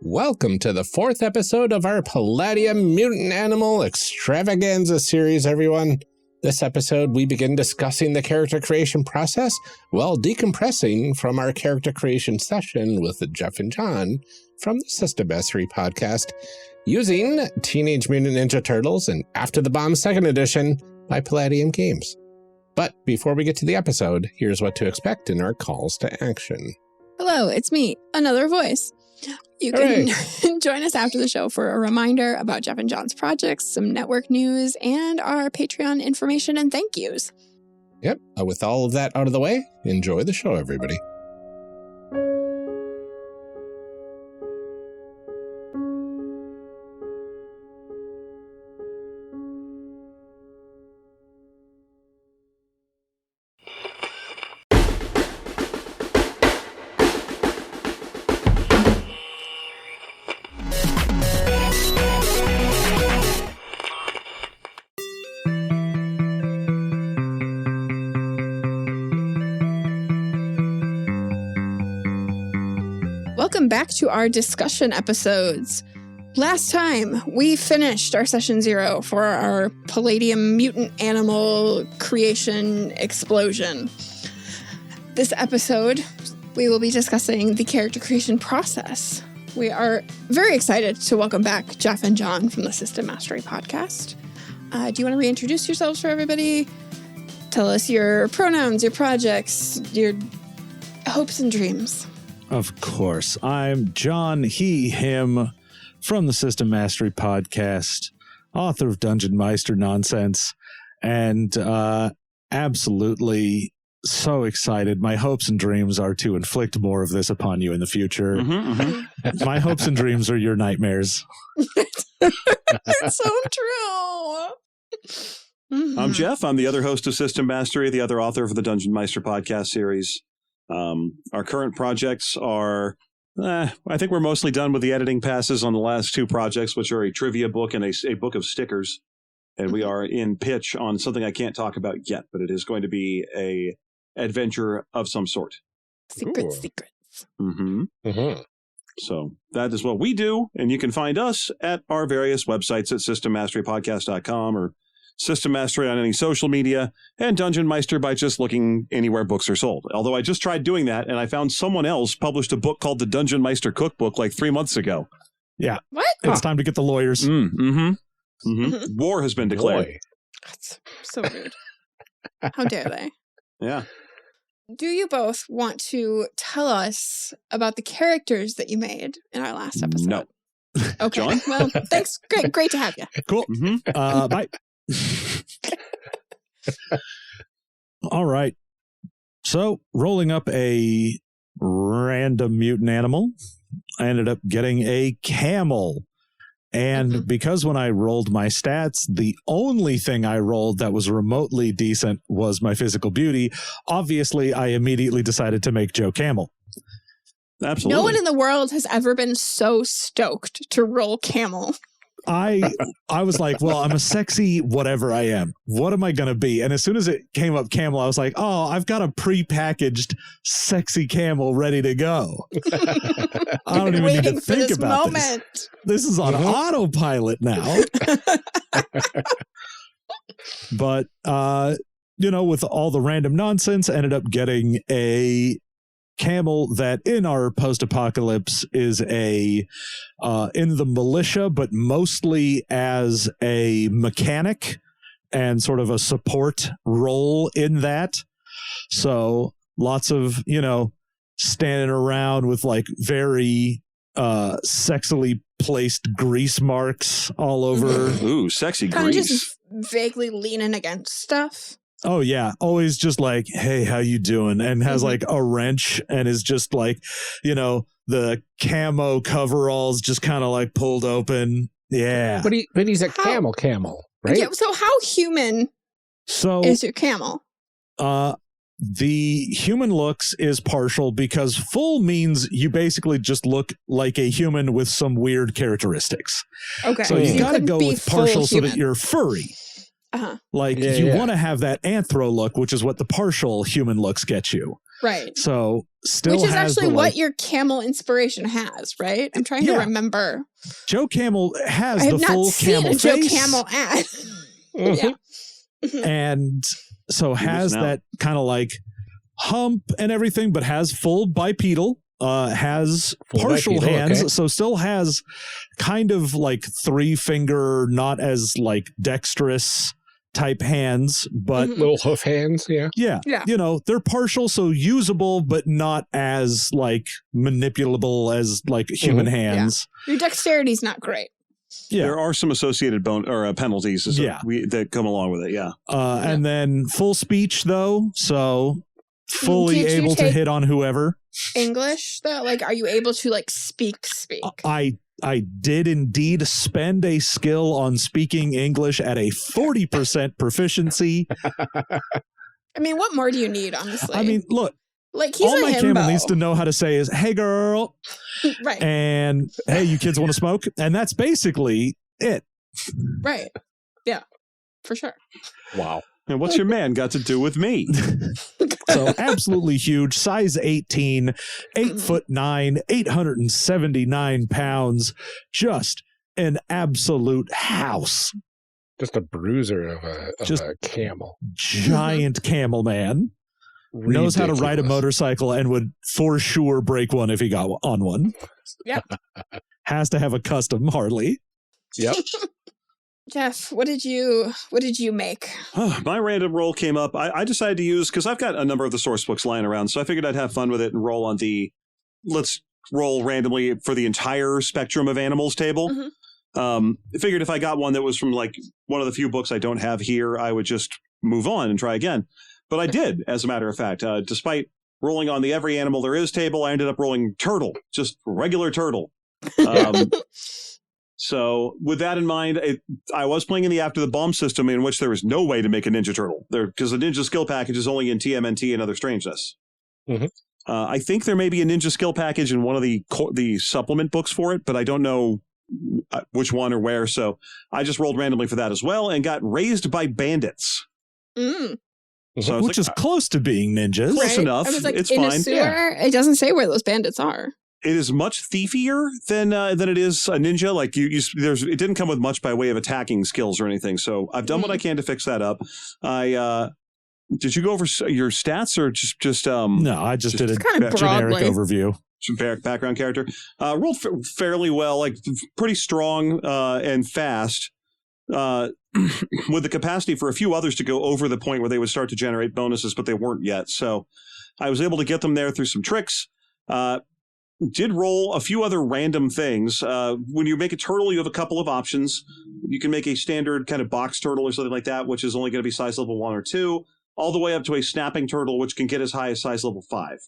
Welcome to the 4th episode of our Palladium Mutant Animal Extravaganza series, everyone. This episode, we begin discussing the character creation process while decompressing from our character creation session with Jef and Jon from the System Mastery podcast, using Teenage Mutant Ninja Turtles and After the Bomb 2nd Edition by Palladium Games. But before we get to the episode, here's what to expect in our calls to action. Hello, it's me, another voice. You can join us after the show for a reminder about Jef and Jon's projects, some network news, and our Patreon information and thank yous. Yep, with all of that out of the way, enjoy the show, everybody. Welcome back to our discussion episodes. Last time, we finished our session 0 for our Palladium mutant animal creation explosion. This episode, we will be discussing the character creation process. We are very excited to welcome back Jef and Jon from the System Mastery podcast. Do you want to reintroduce yourselves for everybody? Tell us your pronouns, your projects, your hopes and dreams. Of course. I'm Jon, he, him, from the System Mastery podcast, author of Düngeonmeister nonsense, and absolutely so excited. My hopes and dreams are to inflict more of this upon you in the future. My hopes and dreams are your nightmares. It's so true. I'm Jef. I'm the other host of System Mastery, the other author of the Düngeonmeister podcast series. Our current projects are, I think we're mostly done with the editing passes on the last 2 projects, which are a trivia book and a book of stickers. And we are in pitch on something I can't talk about yet, but it is going to be a adventure of some sort. Secrets. So that is what we do. And you can find us at our various websites at systemmasterypodcast.com or System Mastery on any social media, and Düngeonmeister by just looking anywhere books are sold. Although I just tried doing that, and I found someone else published a book called the Düngeonmeister Cookbook like 3 months ago. Yeah. What? It's time to get the lawyers. War has been declared. Boy. That's so rude. How dare they? Yeah. Do you both want to tell us about the characters that you made in our last episode? No. Okay. Jon? Well, thanks. Great to have you. Cool. Bye. All right. So, rolling up a random mutant animal, I ended up getting a camel. And because when I rolled my stats, the only thing I rolled that was remotely decent was my physical beauty, obviously I immediately decided to make Joe Camel. Absolutely. No one in the world has ever been so stoked to roll camel. I was like, well, I'm a sexy whatever I am. What am I going to be? And as soon as it came up camel, I was like, oh, I've got a prepackaged sexy camel ready to go. I don't even need to think about this. This is on autopilot now. But, with all the random nonsense, ended up getting a camel that in our post-apocalypse is in the militia, but mostly as a mechanic and sort of a support role in that. So lots of, standing around with like very sexily placed grease marks all over. Ooh, sexy Kind of grease. just vaguely leaning against stuff. Oh, yeah. Always just like, hey, how you doing? And has like a wrench and is just like, the camo coveralls just kind of like pulled open. Yeah. But he's a camel, right? Yeah, so how human is your camel? The human looks is partial because full means you basically just look like a human with some weird characteristics. Okay. So you got to go with partial so that you're furry. Uh-huh. Like you want to have that anthro look, which is what the partial human looks get you. Right. So still Which is has actually the, what your camel inspiration has, right? I'm trying to remember. Joe Camel has I the have not full seen camel a Joe face. Camel ad. Mhm. Yeah. And so has that kind of like hump and everything, but has full bipedal, has Full partial bipedal, hands, okay. so still has kind of like 3-finger, not as like dexterous type hands, but Mhm. Little hoof hands, yeah. yeah, Yeah. you know, they're partial, so usable, but not as like manipulable as like human hands. Your dexterity's not great. Yeah. There are some associated penalties Yeah. that come along with it. Yeah. And then full speech though, so fully Did you able to take- hit on whoever. English though, like, are you able to like speak? I did indeed spend a skill on speaking English at a 40% proficiency. I mean, what more do you need, honestly? I mean, look, like he's all a my himbo. camel needs to know how to say is, hey girl, Right. and hey, you kids want to smoke? And that's basically it. Right. Yeah, for sure. Wow. And what's your man got to do with me? So absolutely huge, size 18, 8'9", 879 pounds, just an absolute house. Just a bruiser of Just- a camel. Giant camel man. Knows how to ride a Ridiculous. motorcycle and would for sure break one if he got on one. Yep. Has to have a custom Harley. Yep. Jeff, what did you make? My random roll came up. I decided to use, because I've got a number of the source books lying around, so I figured I'd have fun with it and roll on let's roll randomly for the entire spectrum of animals table. Mhm. I figured if I got one that was from like one of the few books I don't have here, I would just move on and try again. But I did, as a matter of fact. Despite rolling on the every animal there is table, I ended up rolling turtle, just regular turtle. So with that in mind, I was playing in the After the Bomb system, in which there was no way to make a Ninja Turtle there, because the Ninja skill package is only in TMNT and Other Strangeness. Mhm. I think there may be a Ninja skill package in one of the supplement books for it, but I don't know which one or where. So I just rolled randomly for that as well and got Raised by Bandits. Mm, So I was Which like, is close to being ninjas. Close right? enough. I was like, It's in a fine. sewer. It doesn't say where those bandits are. it is much thiefier than it is a ninja. Like it didn't come with much by way of attacking skills or anything. So I've done what I can to fix that up. Did you go over your stats or just No, I just did a kind of generic broadly. overview. some background character? Rolled fairly well, like pretty strong and fast. With the capacity for a few others to go over the point where they would start to generate bonuses, but they weren't yet. So I was able to get them there through some tricks. Did roll a few other random things. When you make a turtle, you have a couple of options. You can make a standard kind of box turtle or something like that, which is only going to be size level 1 or 2, all the way up to a snapping turtle, which can get as high as size level 5.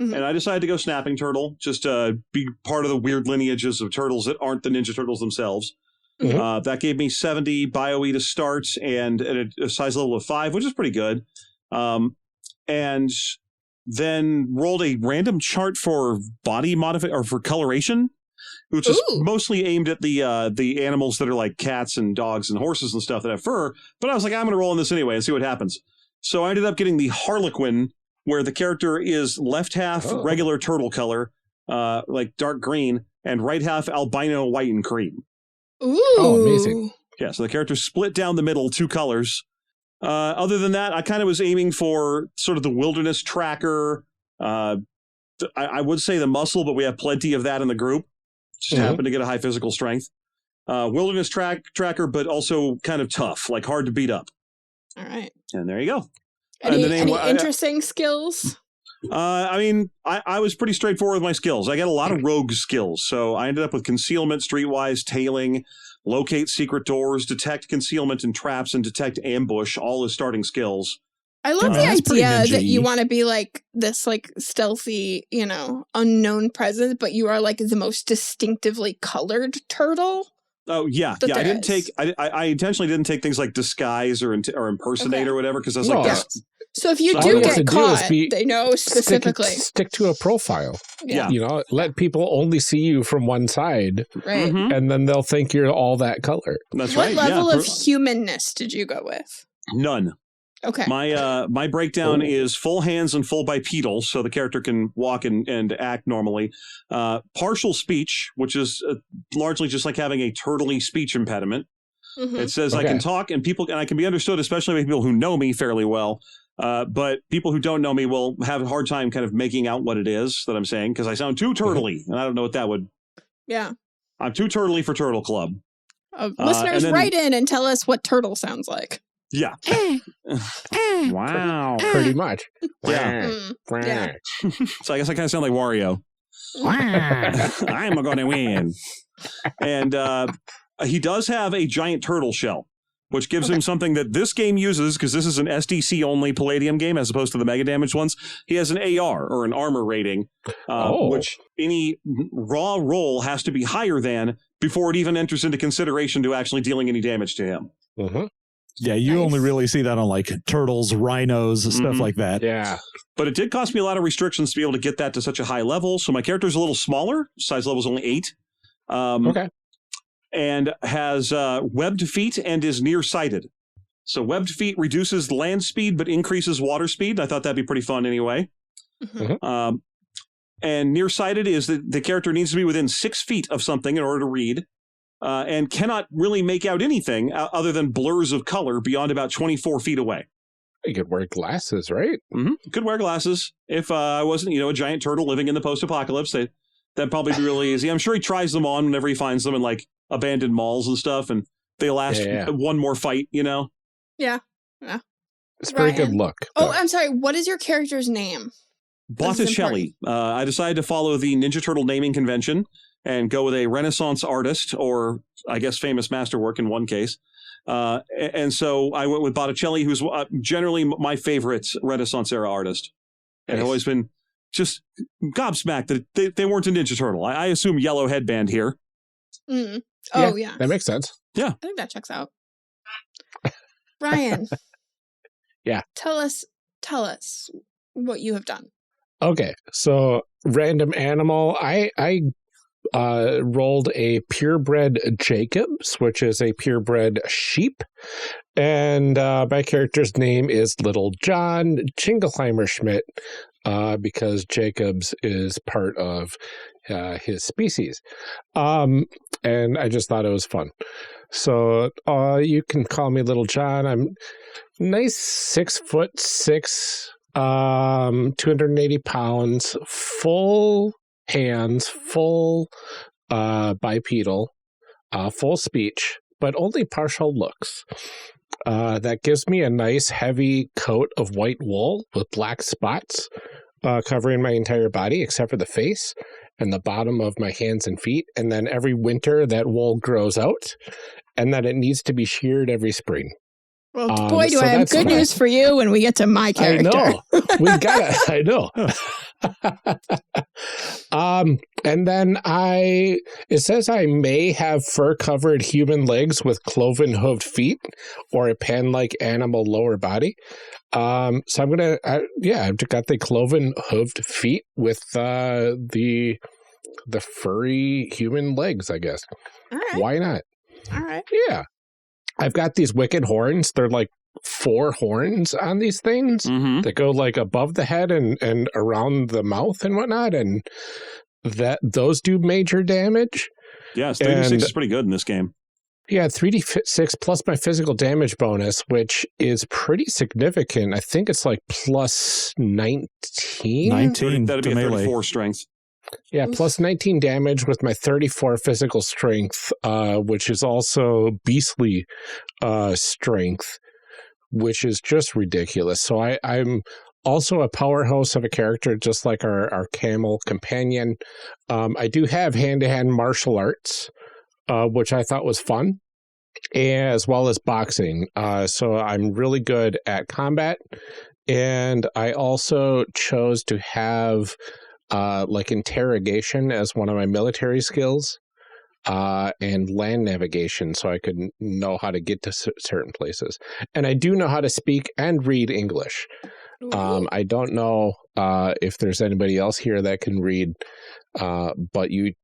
Mhm. And I decided to go snapping turtle, just to be part of the weird lineages of turtles that aren't the Ninja Turtles themselves. That gave me 70 BioE to start and a size level of 5, which is pretty good. And then rolled a random chart for body or for coloration, which is Ooh. mostly aimed at the animals that are like cats and dogs and horses and stuff that have fur. But I was like, I'm going to roll on this anyway and see what happens. So I ended up getting the Harlequin, where the character is left half regular turtle color, like dark green, and right half albino white and cream. Ooh. Oh, amazing. Yeah, so the character's split down the middle, 2 colors. Other than that, I kind of was aiming for sort of the wilderness tracker. I would say the muscle, but we have plenty of that in the group. Just happen to get a high physical strength. Wilderness tracker, but also kind of tough, like hard to beat up. All right. And there you go. Any the name- interesting skills? I mean, I was pretty straightforward with my skills. I got a lot of rogue skills. So I ended up with concealment, streetwise, tailing, locate secret doors, detect concealment and traps, and detect ambush, all as starting skills. I love the that's pretty idea that you ninja-y. want to be like this, like stealthy, unknown presence, but you are like the most distinctively colored turtle. Oh, yeah. That Yeah, I there didn't is. take, I intentionally didn't take things like disguise or impersonate Okay. or whatever, because I was No, like, Yeah. that's, So if you So all do you have get to do is caught, be- they know specifically. Stick to a profile. Yeah. You know, let people only see you from one side, Right. Mhm. and then they'll think you're all that color. That's What right. level yeah. of humanness did you go with? None. Okay. My breakdown is full hands and full bipedal, so the character can walk and act normally. Partial speech, which is largely just like having a turtley speech impediment. It says I can talk and I can be understood, especially by people who know me fairly well. But people who don't know me will have a hard time kind of making out what it is that I'm saying because I sound too turtley, and I don't know what that would. Yeah. I'm too turtley for Turtle Club. Listeners, write in and tell us what turtle sounds like. Yeah. Wow. Pretty much. Yeah. Yeah. So I guess I kind of sound like Wario. I'm going to win. And he does have a giant turtle shell, which gives him something that this game uses because this is an SDC-only Palladium game as opposed to the mega damage ones. He has an AR, or an armor rating, which any raw roll has to be higher than before it even enters into consideration to actually dealing any damage to him. Yeah, you only really see that on like turtles, rhinos, stuff like that. Yeah. But it did cost me a lot of restrictions to be able to get that to such a high level. So my character's a little smaller. Size level is only 8. And has webbed feet and is nearsighted. So webbed feet reduces land speed but increases water speed. I thought that'd be pretty fun anyway. And nearsighted is that the character needs to be within 6 feet of something in order to read. And cannot really make out anything other than blurs of color beyond about 24 feet away. You could wear glasses, right? Could wear glasses. If I wasn't, a giant turtle living in the post-apocalypse, that'd probably be really easy. I'm sure he tries them on whenever he finds them in, like, abandoned malls and stuff, and they last one more fight, Yeah. It's a pretty good look. Oh, I'm sorry. What is your character's name? Botticelli. I decided to follow the Ninja Turtle naming convention and go with a Renaissance artist, or I guess famous masterwork in one case. And so I went with Botticelli, who's generally my favorite Renaissance era artist. And I've always been just gobsmacked that they weren't a Ninja Turtle. I assume yellow headband here. Oh, yeah. That makes sense. Yeah. I think that checks out. Ryan. Yeah. Tell us what you have done. Okay. So random animal. I rolled a purebred Jacobs, which is a purebred sheep. And my character's name is Little John Jingleheimer Schmidt, because Jacobs is part of his species. And I just thought it was fun. So you can call me Little John. I'm nice 6'6", 280 pounds, full hands, full bipedal, full speech, but only partial looks. That gives me a nice heavy coat of white wool with black spots covering my entire body except for the face and the bottom of my hands and feet. And then every winter that wool grows out, and then it needs to be sheared every spring. Well, boy, do I have good news for you when we get to my character. I know. We got it. I know. And then it says I may have fur-covered human legs with cloven-hooved feet or a pen-like animal lower body. So I'm going to, I've got the cloven-hooved feet with the furry human legs, I guess. All right. Why not? All right. Yeah. I've got these wicked horns. They're like 4 horns on these things that go like above the head and around the mouth and whatnot. And those do major damage. Yes, 3d6 is pretty good in this game. Yeah, 3d6 plus my physical damage bonus, which is pretty significant. I think it's like plus 19. 19. That'd be a 34 strength. Yeah, plus 19 damage with my 34 physical strength, which is also beastly strength, which is just ridiculous. So I'm also a powerhouse of a character, just like our camel companion. I do have hand-to-hand martial arts, which I thought was fun, as well as boxing. So I'm really good at combat. And I also chose to have like interrogation as one of my military skills, and land navigation, so I could know how to get to certain places. And I do know how to speak and read English. I don't know if there's anybody else here that can read, but you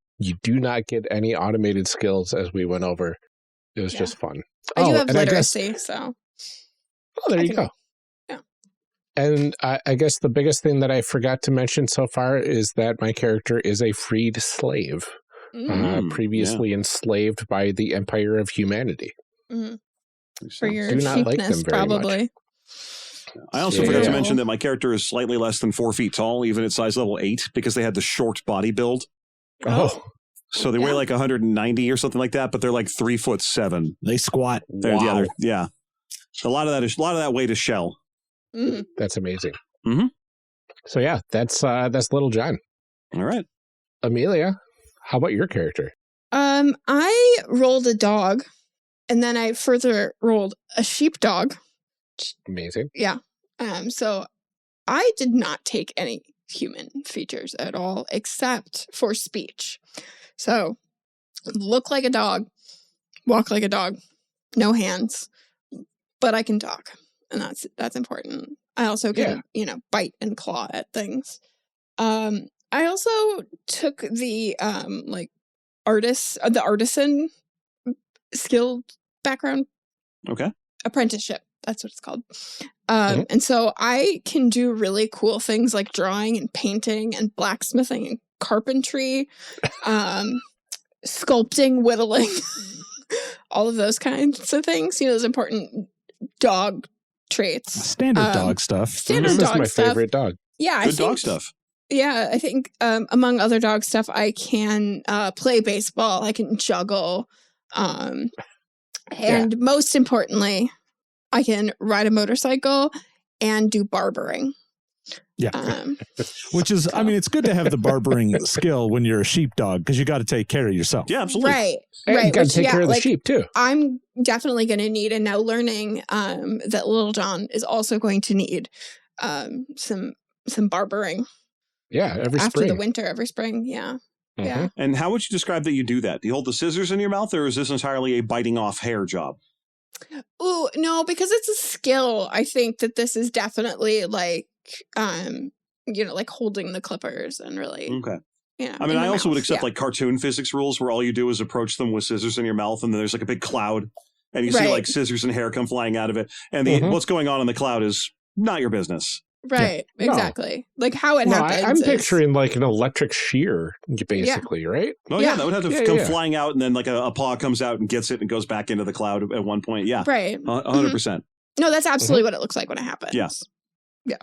do not get any automated skills as we went over. It was just fun. I do have literacy, so. Oh, there you go. And I guess the biggest thing that I forgot to mention so far is that my character is a freed slave, previously enslaved by the Empire of Humanity. For your Do not like cheapness, them very probably. much. I also forgot to mention that my character is slightly less than 4 feet tall, even at size level 8, because they had the short body build. Oh. So they weigh like 190 or something like that, but they're like 3'7". They squat. Wow. Yeah. A lot of that weight is shell. That's amazing. Mm-hmm. So yeah, that's Little John. All right. Amelia, how about your character? I rolled a dog, and then I further rolled a sheepdog. Amazing. Yeah. So I did not take any human features at all, except for speech. So look like a dog, walk like a dog, no hands, but I can talk, and that's important. I also can, bite and claw at things. I also took the artisan skill background. Okay. Apprenticeship. That's what it's called. And so I can do really cool things like drawing and painting and blacksmithing and carpentry, sculpting, whittling, all of those kinds of things. Those important dog traits. Standard dog stuff. Standard dog This is my favorite dog. Yeah, Good dog stuff. Yeah, I think among other dog stuff, I can play baseball. I can juggle. And most importantly, I can ride a motorcycle and do barbering. Yeah. Which is, it's good to have the barbering skill when you're a sheepdog because you got to take care of yourself. Yeah, absolutely. Right. And right. you got to take care of the sheep too. I'm definitely going to need, and now learning that Little John is also going to need some barbering. Yeah, every after spring. the winter, every spring. Yeah. Yeah. And how would you describe that you do that? Do you hold the scissors in your mouth, or is this entirely a biting off hair job? Oh, no, because it's a skill. I think that this is definitely like, like holding the clippers and really. Okay. Yeah. I also would accept like cartoon physics rules where all you do is approach them with scissors in your mouth, and then there's like a big cloud, and you see like scissors and hair come flying out of it, and what's going on in the cloud is not your business. Right. Yeah. Exactly. No. Like how it happens. I'm picturing like an electric shear, basically, right? Oh yeah, that would have to come flying out, and then like a paw comes out and gets it and goes back into the cloud at one point. Yeah. Right. 100%. No, that's absolutely what it looks like when it happens. Yeah. Yeah.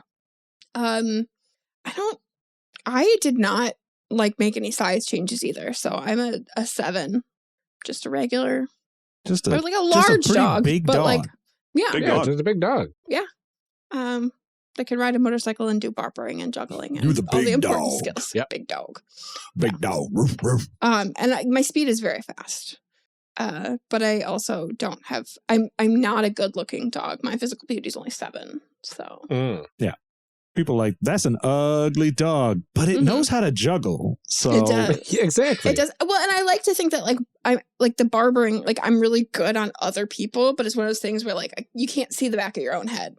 I did not make any size changes either. So I'm a 7. Just a regular. Or like a large dog. Big but dog. Big dog. Just a big dog. Yeah. They can ride a motorcycle and do barbering and juggling and the all the important dog. skills. Yep. Big dog. Big dog. Roof, roof. And my speed is very fast. But I also don't have. I'm not a good looking dog. My physical beauty is only 7. So yeah, people are like, that's an ugly dog, but it knows how to juggle. So it does. Yeah, exactly. It does. Well, and I like to think that I'm like the barbering. I'm really good on other people, but it's one of those things where you can't see the back of your own head.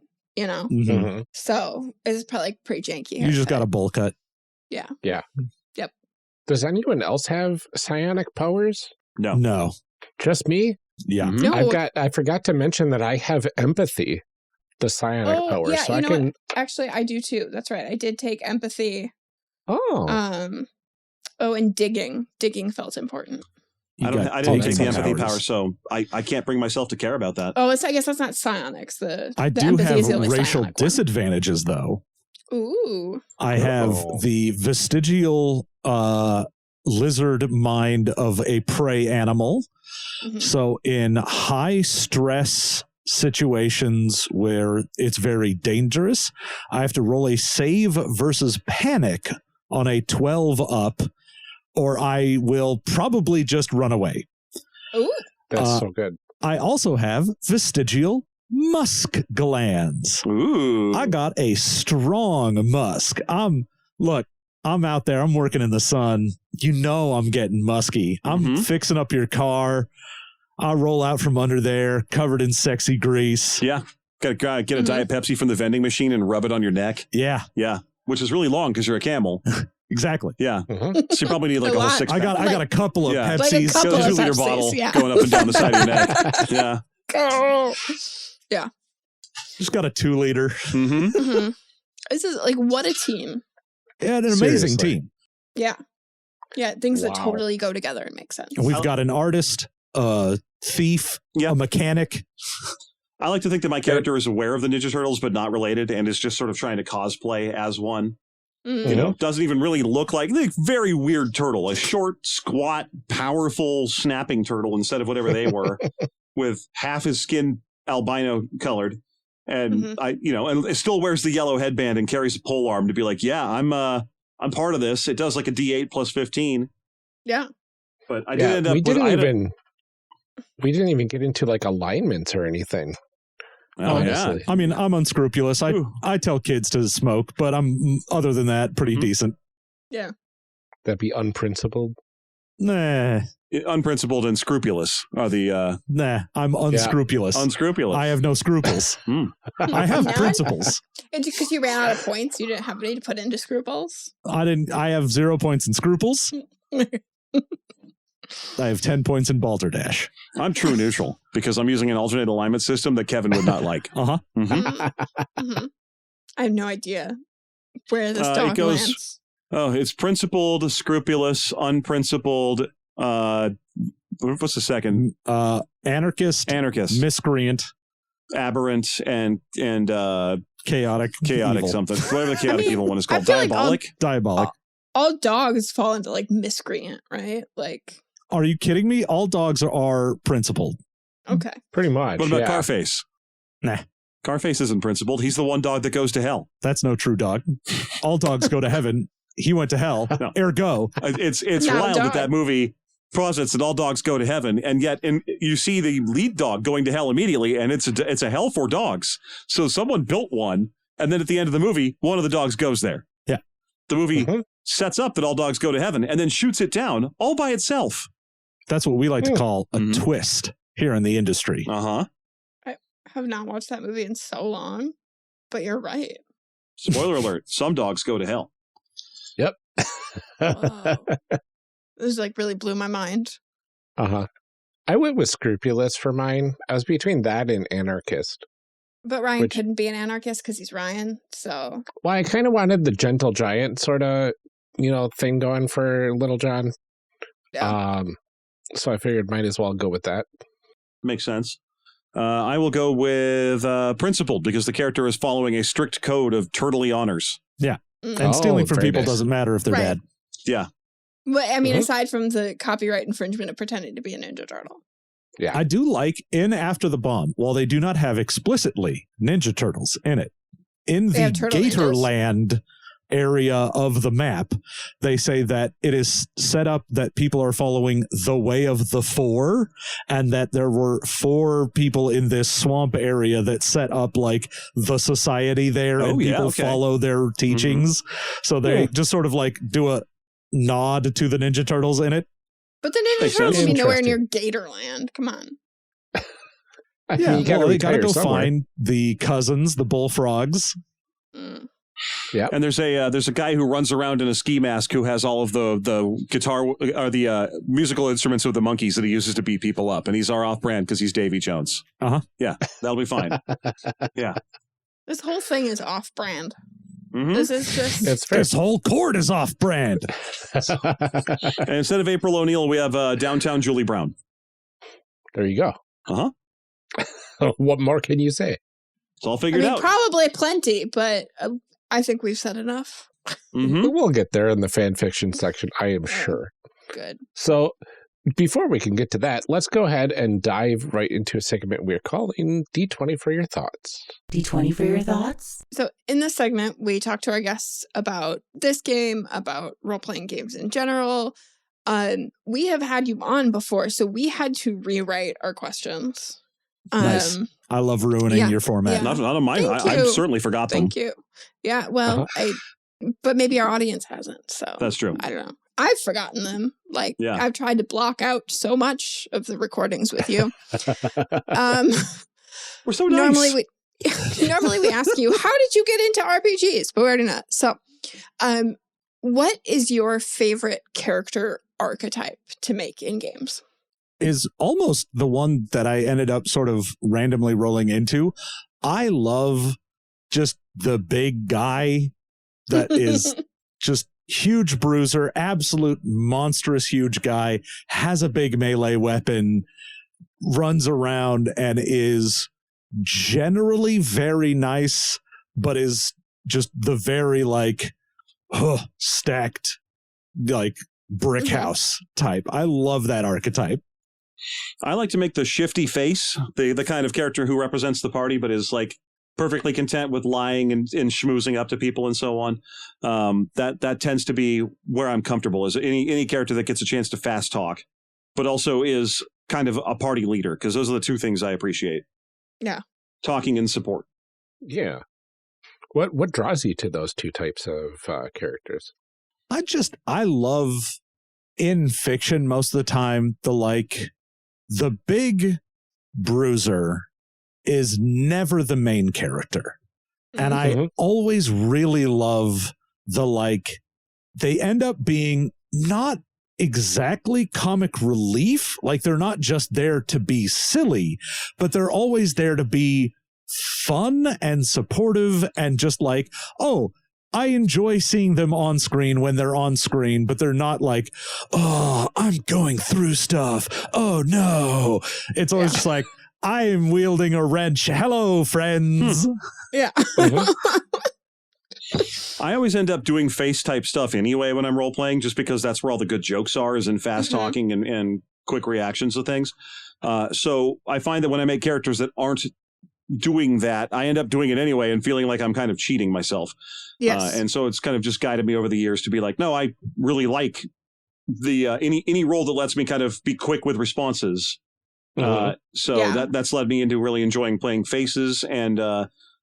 So it's probably pretty janky. You just got a bowl cut. Yeah. Yeah. Yep. Does anyone else have psionic powers? No. Just me? Yeah. No. I forgot to mention that I have empathy, the psionic power. Yeah, so you I know can. what? Actually, I do too. That's right. I did take empathy. Oh. And digging. Digging felt important. I didn't take the empathy power, so I can't bring myself to care about that. Oh, I guess that's not psionics. I do have racial disadvantages, though. Ooh. I have the vestigial lizard mind of a prey animal. So in high stress situations where it's very dangerous, I have to roll a save versus panic on a 12 up, or I will probably just run away. Ooh. That's so good. I also have vestigial musk glands. Ooh. I got a strong musk. I'm out there. I'm working in the sun. I'm getting musky. I'm fixing up your car. I roll out from under there covered in sexy grease. Yeah. Got to get a Diet Pepsi from the vending machine and rub it on your neck. Yeah. Yeah. Which is really long because you're a camel. Exactly. Yeah. So you probably need like a whole 6-pack. I got a couple of Pepsis. Like a couple of 2-liter Pepsis, bottle going up and down the side of your neck. Yeah. Oh. Yeah. Just got a 2-liter. This is like, what a team. Yeah, an amazing Seriously. team. Yeah. Yeah, things that Wow. totally go together and make sense. We've got an artist, a thief, Yeah. a mechanic. I like to think that my character is aware of the Ninja Turtles, but not related, and is just sort of trying to cosplay as one. Mm. You know, doesn't even really look like very weird turtle, a short, squat, powerful, snapping turtle instead of whatever they were, with half his skin albino colored. And and it still wears the yellow headband and carries a pole arm to be like, yeah, I'm part of this. It does like a D8 plus 15. Yeah. But I did end up we didn't even get into like alignments or anything. Oh, yeah. honestly. I mean, I'm unscrupulous. I tell kids to smoke, but I'm, other than that, pretty decent. Yeah. That'd be unprincipled. Nah, Unprincipled and scrupulous are the I'm unscrupulous. unscrupulous. I have no scruples. I have None? principles. And because you ran out of points, you didn't have any to put into scruples? I have 0 points in scruples. I have 10 points in balderdash. I'm true neutral because I'm using an alternate alignment system that Kevin would not like. Uh-huh. Mhm. I have no idea where this It dog goes- lands. Oh, it's principled, scrupulous, unprincipled. What's the second? Anarchist, Anarchist, miscreant, aberrant, and chaotic, evil. something. Whatever the chaotic evil one is I called. feel like Diabolic. Diabolic. All dogs fall into like miscreant, right? Like, Are you kidding me? All dogs are principled. okay. Pretty much. What about yeah. Carface? Nah. Carface isn't principled. He's the one dog that goes to hell. That's no true dog. All dogs go to heaven. He went to hell. No. Ergo. It's Not a wild dog. that movie posits that all dogs go to heaven, and yet you see the lead dog going to hell immediately, and it's a hell for dogs. So someone built one, and then at the end of the movie, one of the dogs goes there. Yeah. The movie Mhm. sets up that all dogs go to heaven, and then shoots it down all by itself. That's what we like to call a Mhm. twist here in the industry. Uh-huh. I have not watched that movie in so long, but you're right. Spoiler alert, some dogs go to hell. Whoa. This like really blew my mind. Uh-huh. I went with scrupulous for mine. I was between that and anarchist. But Ryan Which- couldn't be an anarchist because he's Ryan. So Well, I kind of wanted the gentle giant sort of, thing going for Little John. yeah. So I figured might as well go with that. Makes sense. I will go with principled because the character is following a strict code of turtley honors. Mm. And stealing from very people nice. doesn't matter if they're Right. bad. Yeah. But I mean, Mhm. aside from the copyright infringement of pretending to be a Ninja Turtle. Yeah. I do like in After the Bomb, while they do not have explicitly Ninja Turtles in it, in They the have turtle ninjas? Gatorland area of the map, they say that it is set up that people are following the way of the four, and that there were 4 people in this swamp area that set up like the society there, Oh, and yeah, people okay. follow their teachings. So they Yeah. just sort of like do a nod to the Ninja Turtles in it. But the Ninja Makes Turtles sense. would be nowhere near Interesting. Gatorland. Come on. I Yeah, mean, you gotta well, they gotta retire go somewhere. find the cousins, the bullfrogs. Mm. And there's a guy who runs around in a ski mask who has all of the guitar or the musical instruments of the monkeys that he uses to beat people up, and he's our off-brand because he's Davy Jones. Uh-huh. Yeah, that'll be fine. This whole thing is off-brand. Mhm. This is just It's fair. This whole court is off brand. And instead of April O'Neil, we have downtown Julie Brown. There you go. Uh-huh. What more can you say? It's all I figured mean, out. probably plenty, but I think we've said enough. Mhm. We'll get there in the fan fiction section, I am sure. Good. So before we can get to that, let's go ahead and dive right into a segment we're calling D20 for your thoughts. D20 for your thoughts? So in this segment, we talk to our guests about this game, about role-playing games in general. We have had you on before, so we had to rewrite our questions. Nice. I love ruining Yeah, your format. yeah. Not on mine. Thank I you. certainly forgot them. Thank you. Yeah, well, but maybe our audience hasn't, so That's true. I don't know. I've forgotten them. Like, Yeah. I've tried to block out so much of the recordings with you. We're so nice. Normally we ask you, how did you get into RPGs? But we already know. So, what is your favorite character archetype to make in games? Is almost the one that I ended up sort of randomly rolling into. I love just the big guy that is just huge bruiser, absolute monstrous huge guy, has a big melee weapon, runs around, and is generally very nice, but is just the very stacked brick house type. I love that archetype. I like to make the shifty face, the kind of character who represents the party, but is perfectly content with lying and schmoozing up to people and so on. That tends to be where I'm comfortable, is any character that gets a chance to fast talk, but also is kind of a party leader, because those are the two things I appreciate. Yeah. Talking and support. Yeah. What draws you to those two types of characters? I love in fiction most of the time the big bruiser is never the main character. And I always really love they end up being not exactly comic relief. They're not just there to be silly, but they're always there to be fun and supportive and just I enjoy seeing them on screen when they're on screen, but they're not oh, I'm going through stuff. Oh no. It's always just I am wielding a wrench. Hello, friends. Yeah. I always end up doing face type stuff anyway when I'm role playing, just because that's where all the good jokes are, is in fast talking and quick reactions to things. So I find that when I make characters that aren't doing that, I end up doing it anyway and feeling like I'm kind of cheating myself. Yes. And so it's kind of just guided me over the years to be no, I really like the any role that lets me kind of be quick with responses. That's led me into really enjoying playing faces and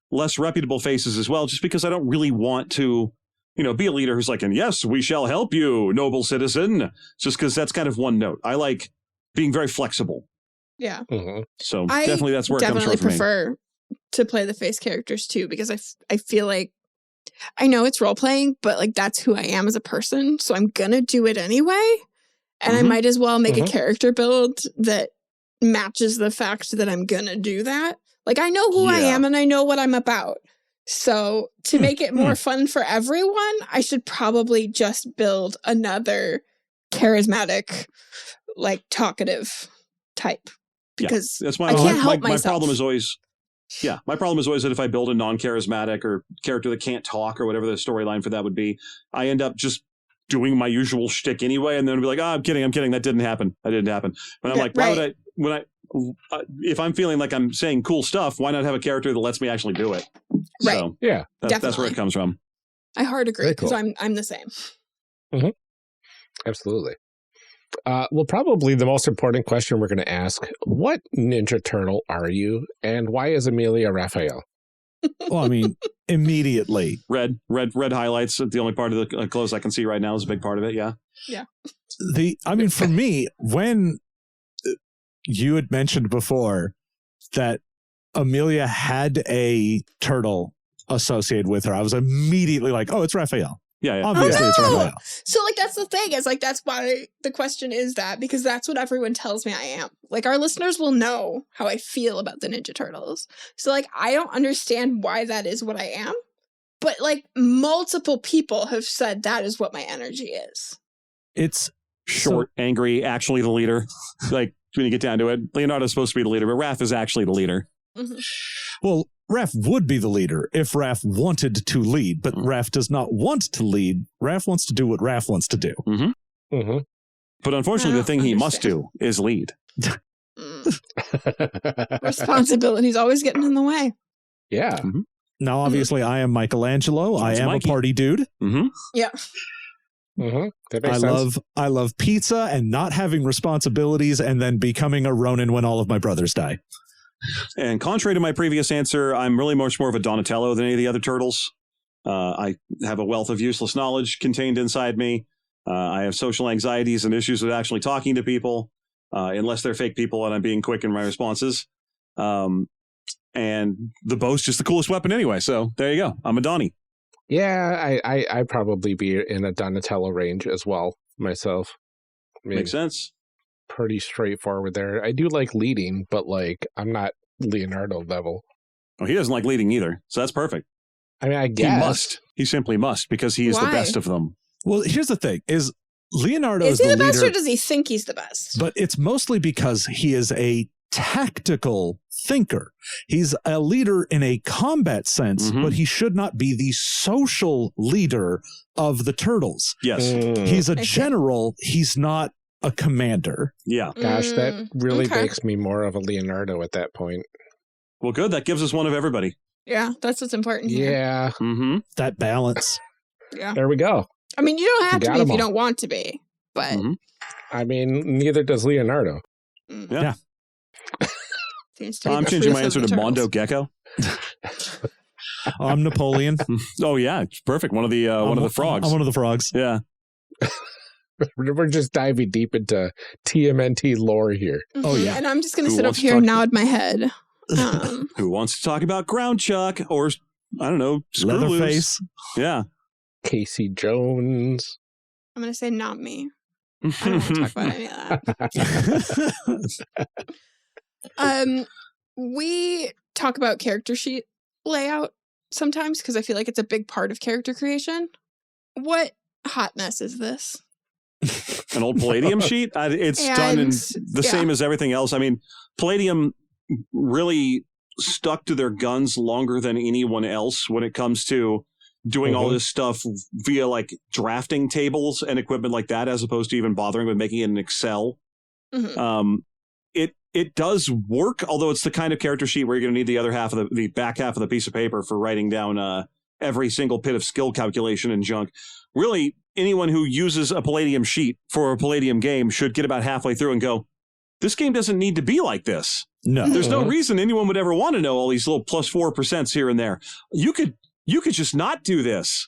less reputable faces as well, just because I don't really want to, be a leader who's and yes, we shall help you, noble citizen, just because that's kind of one note. I like being very flexible. Yeah. So definitely that's where it comes from for me. I prefer to play the face characters too, because I feel I know it's role playing, but that's who I am as a person. So I'm going to do it anyway. And I might as well make a character build that matches the fact that I'm going to do that. I know who I am and I know what I'm about. So to make it more fun for everyone, I should probably just build another charismatic, talkative type. Because that's I can't help my myself. My problem is always that if I build a non-charismatic or character that can't talk or whatever the storyline for that would be, I end up just doing my usual shtick anyway, and then be I'm kidding, that didn't happen. That didn't happen. But I'm why would I, if I'm feeling like I'm saying cool stuff, why not have a character that lets me actually do it? Right. So, yeah, that's where it comes from. I hard agree, because I'm the same. Absolutely. Well, probably the most important question we're going to ask, what Ninja Turtle are you, and why is Amelia Raphael? Well, I mean, immediately. Red highlights. The only part of the clothes I can see right now is a big part of it, yeah. Yeah. For me, when you had mentioned before that Amelia had a turtle associated with her, I was immediately oh, it's Raphael. Yeah. Obviously, it's Raphael. So, that's the thing. Is that's why the question is that, because that's what everyone tells me I am. Our listeners will know how I feel about the Ninja Turtles. So, I don't understand why that is what I am. But, multiple people have said that is what my energy is. It's short, angry, actually the leader. When you get down to it, Leonardo's supposed to be the leader, but Raph is actually the leader. Well, Raph would be the leader if Raph wanted to lead, but Raph does not want to lead. Raph wants to do what Raph wants to do. But unfortunately, the thing he must do is lead. Responsibility's always getting in the way. Yeah. Now, obviously, I am Michelangelo. I am Mikey. A party dude. Yeah. I love pizza and not having responsibilities and then becoming a Ronin when all of my brothers die. And contrary to my previous answer, I'm really much more of a Donatello than any of the other turtles. I have a wealth of useless knowledge contained inside me. I have social anxieties and issues with actually talking to people, unless they're fake people and I'm being quick in my responses. And the bow's just the coolest weapon anyway. So there you go. I'm a Donnie. Yeah, I'd probably be in a Donatello range as well myself. Makes sense. Pretty straightforward there. I do like leading, but I'm not Leonardo level. Oh, he doesn't like leading either, so that's perfect. I mean, I guess. He must. He simply must, because he is the Why? best of them. Well, here's the thing: is Leonardo Is is he the the best, leader, or does he think he's the best? but it's mostly because he is a tactical thinker. He's a leader in a combat sense, Mhm. but he should not be the social leader of the turtles. Yes. He's a I see. general. He's not a commander. Yeah. Gosh, that really okay. makes me more of a Leonardo at that point. Well, good. That gives us one of everybody. Yeah, that's what's important here. Yeah, Mm-hmm. That balance. Yeah. there we go. I mean, you don't have to Got be if 'em you all. don't want to be, but Mhm. I mean, neither does Leonardo. Yeah. seems to be I'm the changing truth my of answer the to turtles. Mondo Gecko. I'm Napoleon. Oh yeah, it's perfect. One of the frogs. I'm one of the frogs. Yeah. We're just diving deep into TMNT lore here. Oh, yeah. And I'm just going to Who sit up wants to here and talk- nod my head. Who wants to talk about ground chuck or I don't know, screw loose? Leatherface. Yeah. Casey Jones. I'm going to say not me. I don't want to talk about any of that. We talk about character sheet layout sometimes because I feel like it's a big part of character creation. What hot mess is this? An old Palladium sheet. It's done in And, the same as everything else. I mean, Palladium really stuck to their guns longer than anyone else when it comes to doing all this stuff via like drafting tables and equipment like that, as opposed to even bothering with making it in Excel. Mhm. It does work, although it's the kind of character sheet where you're going to need the other half of the back half of the piece of paper for writing down every single bit of skill calculation and junk. Really, anyone who uses a Palladium sheet for a Palladium game should get about halfway through and go, this game doesn't need to be like this. No. There's no reason anyone would ever want to know all these little plus 4% here and there. You could just not do this.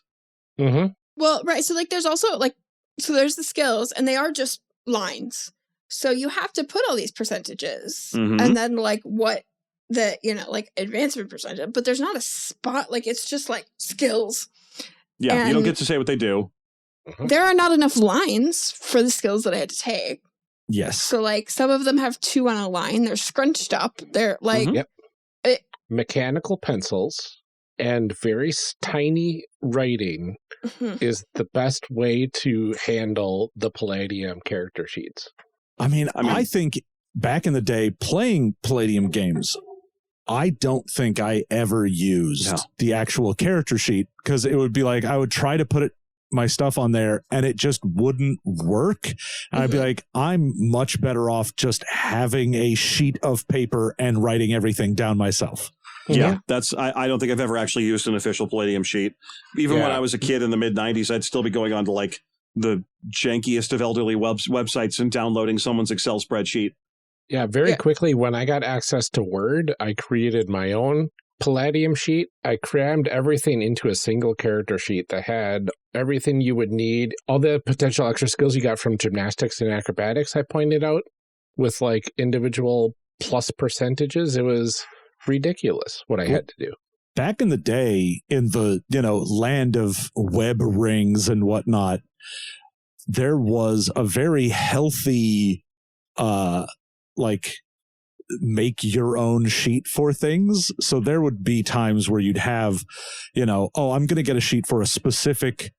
Mm-hmm. Well, right. So, like, there's also, like, so there's the skills, and they are just lines. So you have to put all these percentages, Mhm. and then, like, what the, like, advancement percentage, but there's not a spot. Like, it's just, like, skills. Yeah, you don't And- get to say what they do. There are not enough lines for the skills that I had to take. Yes. So, like, some of them have 2 on a line. They're scrunched up. They're, like, Mhm. Yep. Mechanical pencils and very tiny writing mhm. is the best way to handle the Palladium character sheets. I mean, I mean- I think back in the day playing Palladium games, I don't think I ever used No. the actual character sheet because it would be like I would try to put my stuff on there and it just wouldn't work. And I'd be like, I'm much better off just having a sheet of paper and writing everything down myself. Yeah, I don't think I've ever actually used an official Palladium sheet. Even when Yeah. I was a kid in the mid-90s, I'd still be going on to like the jankiest of elderly websites and downloading someone's Excel spreadsheet. Yeah, very Yeah. quickly, when I got access to Word, I created my own Palladium sheet. I crammed everything into a single character sheet that had everything you would need, all the potential extra skills you got from gymnastics and acrobatics, I pointed out, with like individual plus percentages. It was ridiculous what I had to do. Back in the day, in the land of web rings and whatnot, there was a very healthy like make your own sheet for things. So there would be times where you'd have, oh, I'm going to get a sheet for a specific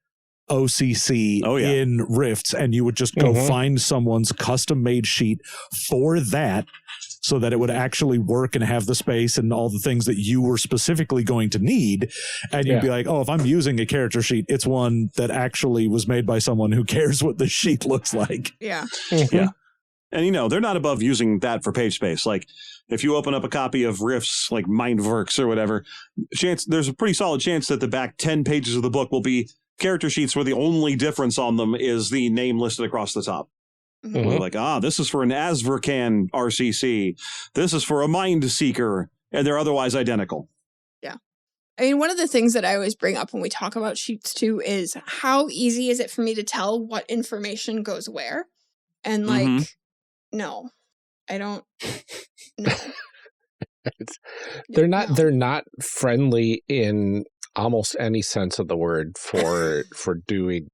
OCC in Rifts, and you would just go find someone's custom made sheet for that so that it would actually work and have the space and all the things that you were specifically going to need. And you'd be like, oh, if I'm using a character sheet, it's one that actually was made by someone who cares what the sheet looks like. Yeah. Yeah. And, they're not above using that for page space. Like, if you open up a copy of Riffs, like Mindworks or whatever, there's a pretty solid chance that the back 10 pages of the book will be character sheets where the only difference on them is the name listed across the top. Mhm. We're like, this is for an Asvercan RCC. This is for a Mind Seeker. And they're otherwise identical. I mean, one of the things that I always bring up when we talk about sheets too is how easy is it for me to tell what information goes where? And like, no, I don't. No. They're No. not friendly in almost any sense of the word for doing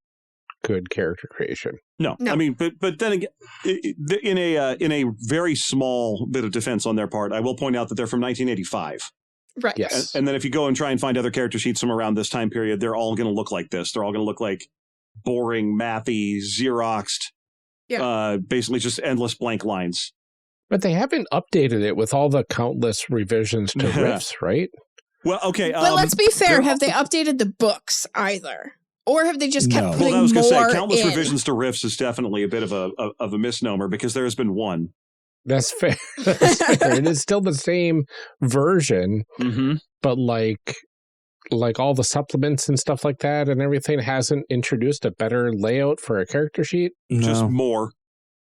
good character creation. No. No. I mean, but then again, in a very small bit of defense on their part, I will point out that they're from 1985. Right. Yes. And then if you go and try and find other character sheets from around this time period, they're all going to look like this. They're all going to look like boring, mathy, Xeroxed, basically just endless blank lines. But they haven't updated it with all the countless revisions to riffs, right? Well, okay. But let's be fair. Have they updated the books either? Or have they just kept putting Well, I was going to more say, countless in? revisions to riffs is definitely a bit of a misnomer because there has been one. That's fair. That's fair. It is still the same version, but like all the supplements and stuff like that and everything hasn't introduced a better layout for a character sheet. No. Just more.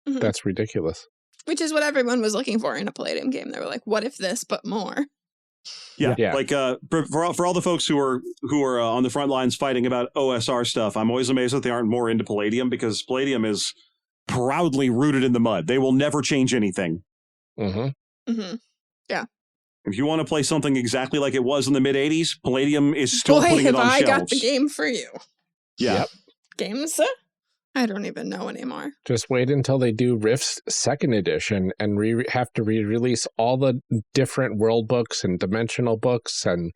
Mhm. That's ridiculous. Which is what everyone was looking for in a Palladium game. They were like, what if this, but more? Yeah. Yeah. Like for all the folks who are on the front lines fighting about OSR stuff, I'm always amazed that they aren't more into Palladium because Palladium is proudly rooted in the mud. They will never change anything. Mm-hmm. Mm-hmm. Yeah. If you want to play something exactly like it was in the mid-'80s, Palladium is still putting it on I shelves. got the game for you. Yeah. Yep. Games? I don't even know anymore. Just wait until they do Rift's 2nd edition and have to re-release all the different world books and dimensional books. And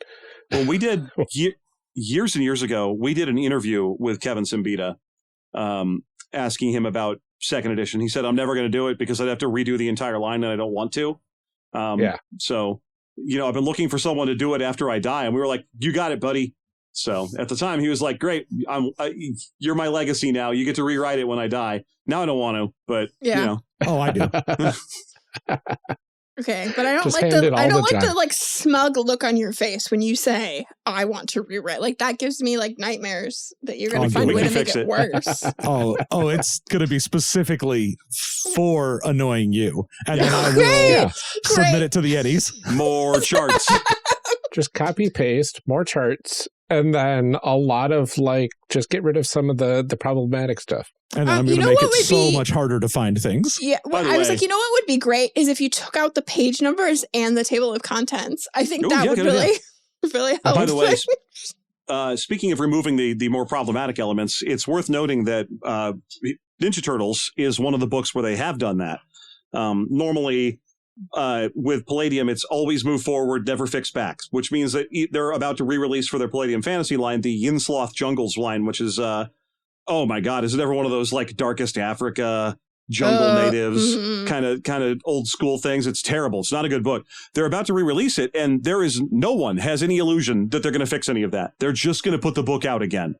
Well, we did years and years ago, we did an interview with Kevin Simbita asking him about 2nd edition. He said, I'm never going to do it because I'd have to redo the entire line and I don't want to. So, I've been looking for someone to do it after I die. And we were like, you got it, buddy. So at the time he was like, great, you're my legacy now. You get to rewrite it when I die. Now I don't want to, but Oh, I do. Okay, but I don't Just like hand it the all I don't to like John. the like smug look on your face when you say I want to rewrite. Like that gives me like nightmares that you're going Oh, to find a we way can to make fix it it. worse. Oh, it's going to be specifically for annoying you. And then I will Great! submit it to the Eddies. more charts. just copy paste, more charts, and then a lot of just get rid of some of the problematic stuff. And then I'm you going to know make what it would so be- much harder to find things. Yeah, By the I was way- like, you know what would be great is if you took out the page numbers and the table of contents. I think Ooh, that yeah, would good really, idea. really help. By the way, speaking of removing the more problematic elements, it's worth noting that Ninja Turtles is one of the books where they have done that. Normally, with Palladium, it's always move forward, never fix back, which means that they're about to re-release for their Palladium Fantasy line, the Yinsloth Jungles line, which is, oh my God, is it ever one of those Darkest Africa jungle natives kind of old school things? It's terrible. It's not a good book. They're about to re-release it, and there is no one has any illusion that they're going to fix any of that. They're just going to put the book out again.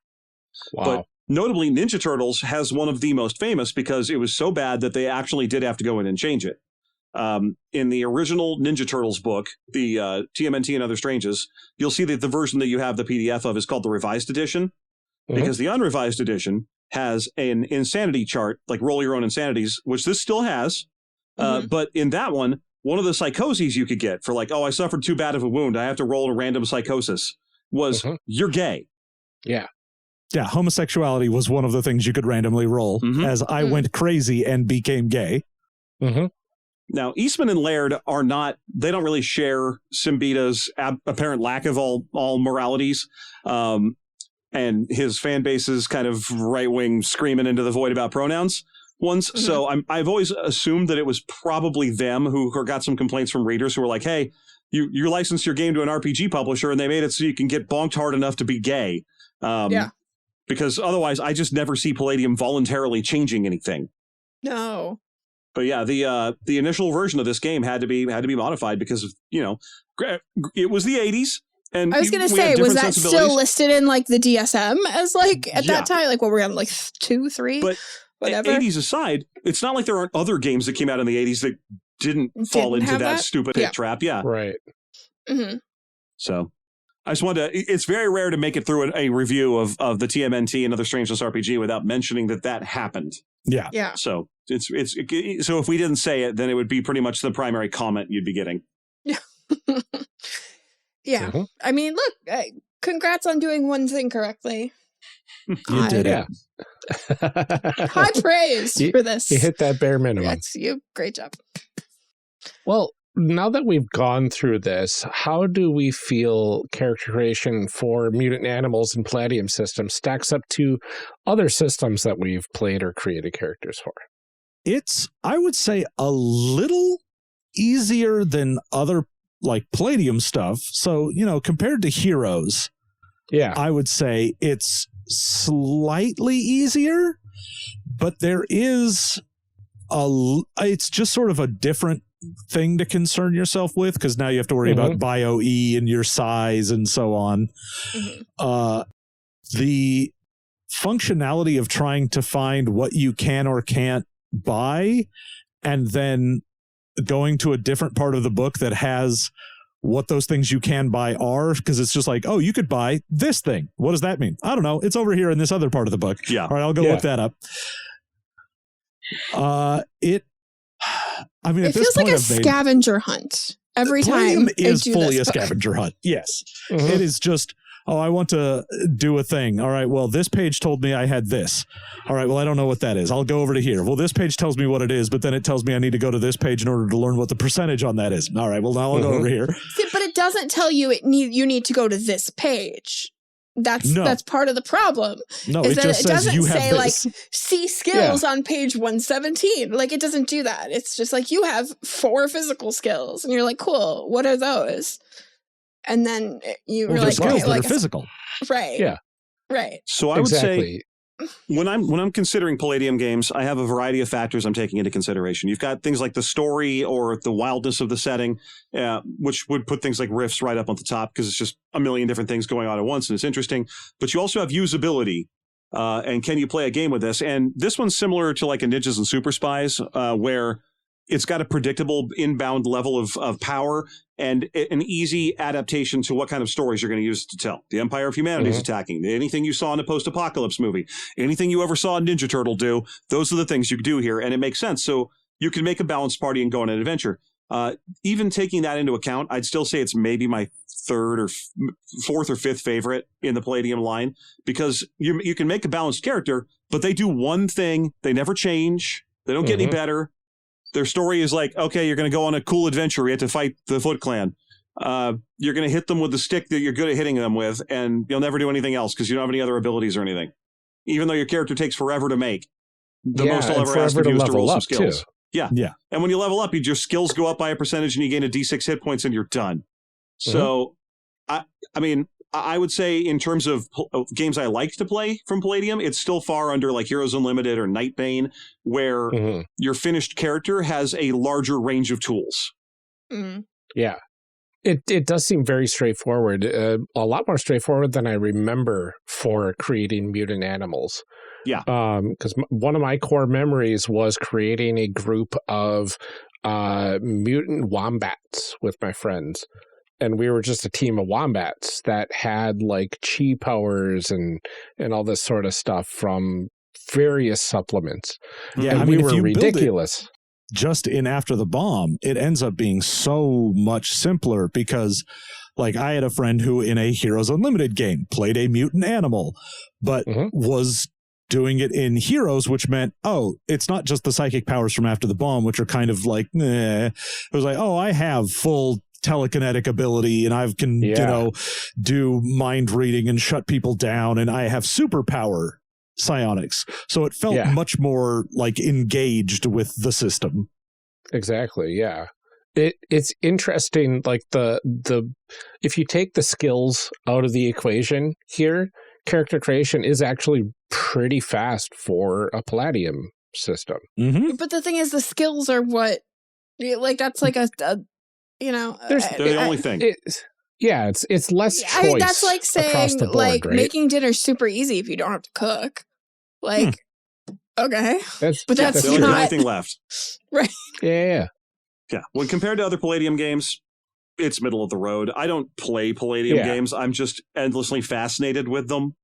Wow. But notably, Ninja Turtles has one of the most famous because it was so bad that they actually did have to go in and change it. In the original Ninja Turtles book, the TMNT and Other Stranges, you'll see that the version that you have the PDF of is called the Revised Edition, because the Unrevised Edition has an insanity chart, like roll your own insanities, which this still has. But in that one of the psychoses you could get for I suffered too bad of a wound, I have to roll a random psychosis, was you're gay. Yeah. Yeah, homosexuality was one of the things you could randomly roll as I went crazy and became gay. Mm-hmm. Now, Eastman and Laird they don't really share Simbita's apparent lack of all moralities. And his fan base is kind of right-wing screaming into the void about pronouns ones. So I've always assumed that it was probably them who got some complaints from readers who were like, hey, you licensed your game to an RPG publisher and they made it so you can get bonked hard enough to be gay. Because otherwise I just never see Palladium voluntarily changing anything. No. But yeah, the initial version of this game had to be modified because of, it was the 80s. And I was going to we had say, was different that still listed in the DSM as at Yeah. that time? What were we on, 2, 3? But whatever. 80s aside, it's not like there aren't other games that came out in the 80s that didn't fall into have that that? stupid Yeah. hit trap. Yeah. Right. Mm-hmm. So I just wanted to, it's very rare to make it through a review of the TMNT and Other Strangeness RPG without mentioning that happened. Yeah. Yeah. So so if we didn't say it, then it would be pretty much the primary comment you'd be getting. Yeah. Mhm. I mean, look, congrats on doing one thing correctly. You did Yeah. High praise for this. You hit that bare minimum. That's you. Great job. Well, now that we've gone through this, how do we feel character creation for mutant animals and Palladium systems stacks up to other systems that we've played or created characters for? It's, I would say, a little easier than other like Palladium stuff. So, compared to Heroes, Yeah. I would say it's slightly easier, but there is it's just sort of a different thing to concern yourself with, because now you have to worry about bio-E and your size and so on. The functionality of trying to find what you can or can't buy and then going to a different part of the book that has what those things you can buy are, because it's just like, oh, you could buy this thing. What does that mean? I don't know. It's over here in this other part of the book. Yeah. All right, I'll go look that up. It feels like a scavenger hunt every time. Is fully a scavenger hunt. Yes. It is just, oh, I want to do a thing. All right, well, this page told me I had this. All right, well, I don't know what that is. I'll go over to here. Well, this page tells me what it is, but then it tells me I need to go to this page in order to learn what the percentage on that is. All right, well, now I'll go over here. See, but it doesn't tell you you need to go to this page. That's part of the problem. No, it just says you have this. Like, see skills on page 117. Like, it doesn't do that. It's just like, you have 4 physical skills, and you're like, cool, what are those? And then you're like, skills okay, that are physical. Right. Yeah. Right. So I would say, when I'm considering Palladium games, I have a variety of factors I'm taking into consideration. You've got things like the story or the wildness of the setting, which would put things like Rifts right up on the top, because it's just a million different things going on at once and it's interesting. But you also have usability. And can you play a game with this? And this one's similar to like a Ninjas and Super Spies, where it's got a predictable inbound level of power and an easy adaptation to what kind of stories you're going to use to tell. The Empire of Humanity is attacking. Anything you saw in a post-apocalypse movie, anything you ever saw a Ninja Turtle do, those are the things you do here, and it makes sense. So you can make a balanced party and go on an adventure. Even taking that into account, I'd still say it's maybe my third or fourth or fifth favorite in the Palladium line, because you can make a balanced character, but they do one thing. They never change. They don't get any better. Their story is like, okay, you're going to go on a cool adventure. We have to fight the Foot Clan. You're going to hit them with the stick that you're good at hitting them with, and you'll never do anything else because you don't have any other abilities or anything. Even though your character takes forever to make. The most I'll ever ask of you is to roll some skills. Too. Yeah. And when you level up, your skills go up by a percentage and you gain a D6 hit points and you're done. So, I would say in terms of games I like to play from Palladium, it's still far under like Heroes Unlimited or Nightbane, where your finished character has a larger range of tools. Yeah. It does seem very straightforward, a lot more straightforward than I remember for creating mutant animals. Yeah. Because one of my core memories was creating a group of mutant wombats with my friends. And we were just a team of wombats that had like chi powers and all this sort of stuff from various supplements. Yeah, and we were ridiculous. Just in After the Bomb, it ends up being so much simpler because, like, I had a friend who in a Heroes Unlimited game played a mutant animal, but was doing it in Heroes, which meant, oh, it's not just the psychic powers from After the Bomb, which are kind of like, It was like, oh, I have full telekinetic ability and I can, do mind reading and shut people down, and I have superpower psionics. So it felt much more like engaged with the system. Exactly. Yeah. It's interesting. Like the if you take the skills out of the equation here, character creation is actually pretty fast for a Palladium system. But the thing is, the skills are what, like, that's like they're the only thing. It's less choice. I mean, that's like saying board, like right? making dinner super easy if you don't have to cook. Like, okay, that's not the only thing left. Right. Yeah. When compared to other Palladium games, it's middle of the road. I don't play Palladium games. I'm just endlessly fascinated with them.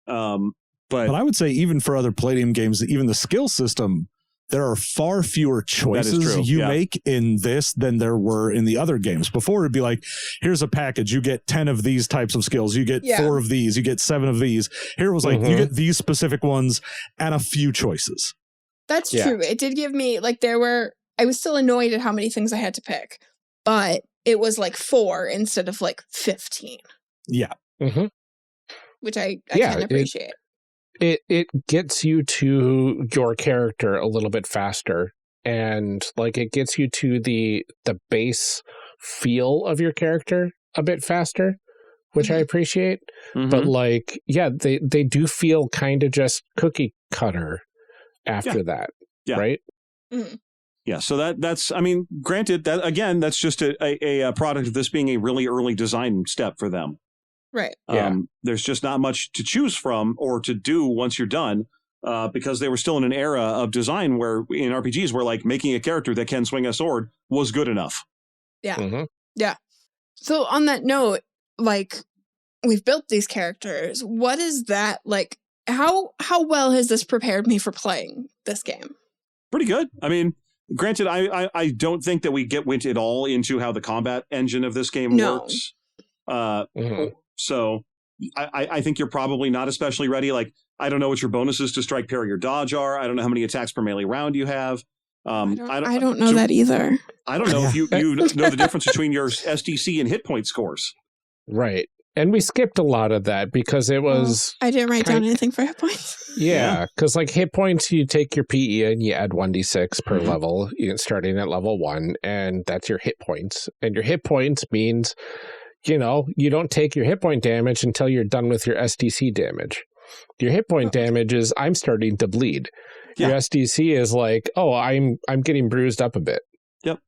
But I would say even for other Palladium games, even the skill system, there are far fewer choices you make in this than there were in the other games. Before it'd be like, here's a package, you get 10 of these types of skills, you get 4 of these, you get 7 of these. Here it was like, you get these specific ones and a few choices. That's true. It did give me, like, I was still annoyed at how many things I had to pick, but it was like 4 instead of like 15. Yeah. Which I can appreciate. It gets you to your character a little bit faster, and like it gets you to the base feel of your character a bit faster, which I appreciate. Mhm. But like, yeah, they do feel kind of just cookie cutter after that, Yeah. right? Yeah, so that's, I mean, granted, that again, that's just a product of this being a really early design step for them. Right. Yeah. There's just not much to choose from or to do once you're done, because they were still in an era of design where in RPGs where like making a character that can swing a sword was good enough. Yeah. Mhm. So on that note, like, we've built these characters. What is that like? How well has this prepared me for playing this game? Pretty good. I mean, granted, I don't think that we went at all into how the combat engine of this game No. works. Mhm. So I think you're probably not especially ready. Like, I don't know what your bonuses to strike, parry, or dodge are. I don't know how many attacks per melee round you have. I don't know that either. I don't know if you know the difference between your SDC and hit point scores. Right. And we skipped a lot of that because it was, I didn't write down anything for hit points. yeah, because like hit points, you take your PE and you add 1d6 per Mhm. level, starting at level 1, and that's your hit points. And your hit points means, you don't take your hit point damage until you're done with your SDC damage. Your hit point damage is, I'm starting to bleed. Yeah. Your SDC is like, oh, I'm getting bruised up a bit. Yep.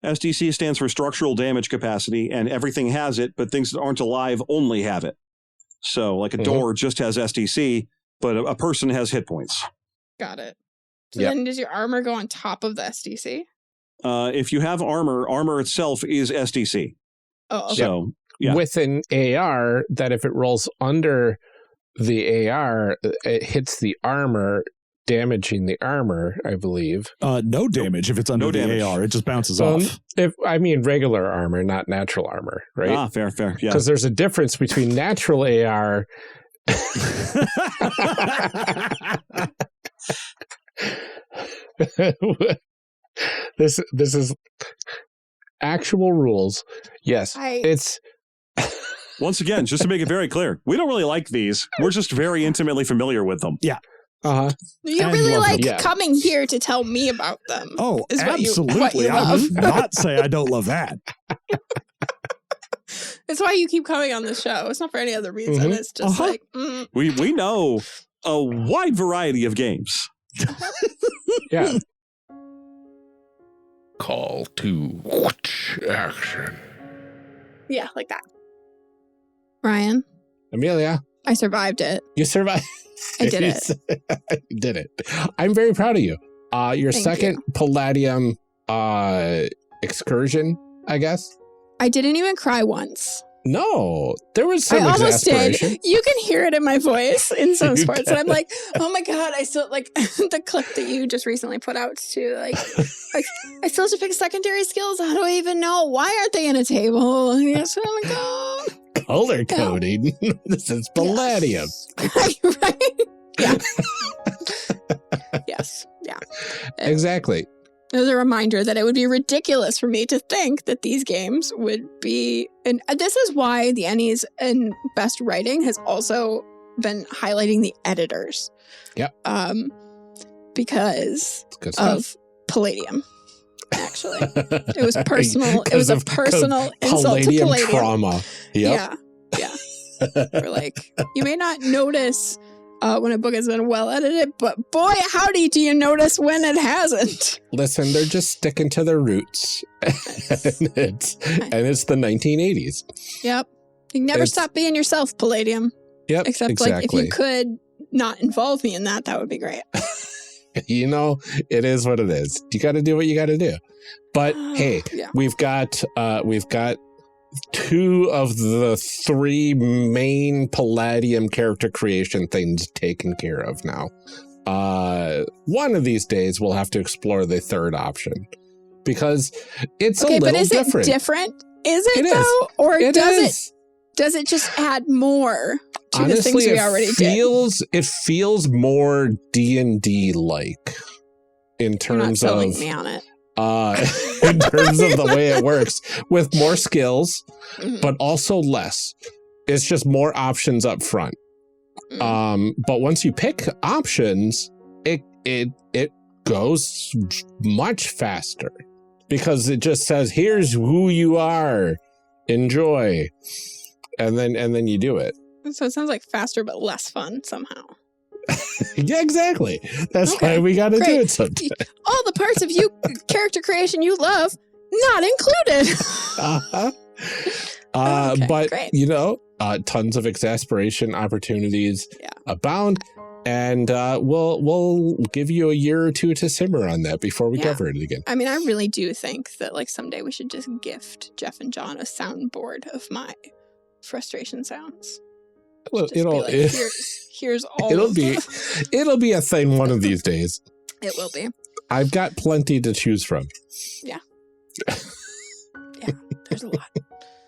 SDC stands for structural damage capacity, and everything has it, but things that aren't alive only have it. So, like a door just has SDC, but a person has hit points. Got it. So Yep. then does your armor go on top of the SDC? If you have armor itself is SDC. Oh, okay. So, yeah. With an AR, that if it rolls under the AR, it hits the armor, damaging the armor, I believe. No damage if it's under No the damage. AR. It just bounces So off. I mean regular armor, not natural armor, right? Ah, fair. Yeah. Because there's a difference between natural AR. This is actual rules. Yes, it's Once again, just to make it very clear, we don't really like these. We're just very intimately familiar with them. uh-huh. You And really love like them. Yeah. coming here to tell me about them. Oh, is what you absolutely. I love. would not say I don't love that. It's why you keep coming on the show. It's not for any other reason. Mhm. It's just Uh-huh. like, We know a wide variety of games. Yeah. Call to action. yeah, like that. Ryan, Amelia, I survived it. you survived. I did it. You did it. I'm very proud of you. Your Thank second Palladium excursion, I guess. I didn't even cry once. No, there was some I almost exasperation. did. You can hear it in my voice in some You sports. And I'm can. like, oh my God, I still like the clip that you just recently put out too. Like I still have to pick secondary skills. How do I even know? Why aren't they in a table? Yes, oh my God. Color coding. This is Palladium. right? Yeah. Yes. Yeah. Exactly. It was a reminder that it would be ridiculous for me to think that these games would be, and this is why the Ennies and Best Writing has also been highlighting the editors. Yep. Because It's good stuff. of Palladium. Actually, it was personal. It was a personal insult to Palladium. Trauma. Yep. Yeah. We're like, you may not notice when a book has been well edited, but boy, howdy, do you notice when it hasn't? Listen, they're just sticking to their roots. and it's the 1980s. Yep. You can never stop being yourself, Palladium. Yep. Except exactly. like if you could not involve me in that would be great. It is what it is. You got to do what you got to do. But hey, Yeah. we've got two of the three main Palladium character creation things taken care of now. One of these days we'll have to explore the third option because it's a little but is different. it different? Is it, It is. though? Or It is. does it just add more to Honestly, the things we already did? It feels more D&D like in You're not terms selling of me on it. in terms of the way it works, with more skills, Mhm. but also less. It's just more options up front. But once you pick options, it goes much faster because it just says, here's who you are. Enjoy. And then you do it. So it sounds like faster but less fun somehow. Yeah, exactly. That's why we got to do it sometimes. All the parts of you character creation you love, not included. But, great. tons of exasperation opportunities abound. And we'll give you a year or two to simmer on that before we cover it again. I mean, I really do think that like someday we should just gift Jef and Jon a soundboard of my frustration sounds. Well, here's all. It'll be a thing one of these days. It will be. I've got plenty to choose from. Yeah. Yeah, there's a lot.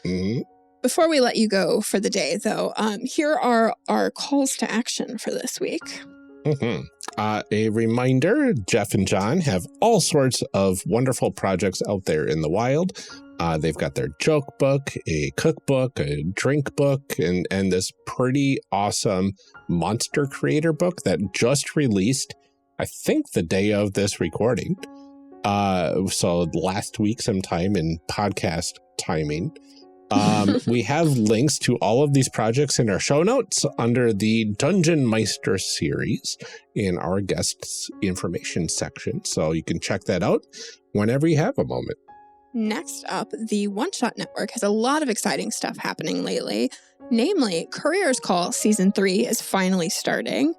Mm-hmm. Before we let you go for the day, though, here are our calls to action for this week. Mm-hmm. A reminder, Jef and Jon have all sorts of wonderful projects out there in the wild. They've got their joke book, a cookbook, a drink book, and this pretty awesome monster creator book that just released, I think, the day of this recording. So last week sometime in podcast timing. We have links to all of these projects in our show notes under the Düngeonmeister series in our guests information section. So you can check that out whenever you have a moment. Next up, the One Shot Network has a lot of exciting stuff happening lately. Namely, Courier's Call Season 3 is finally starting.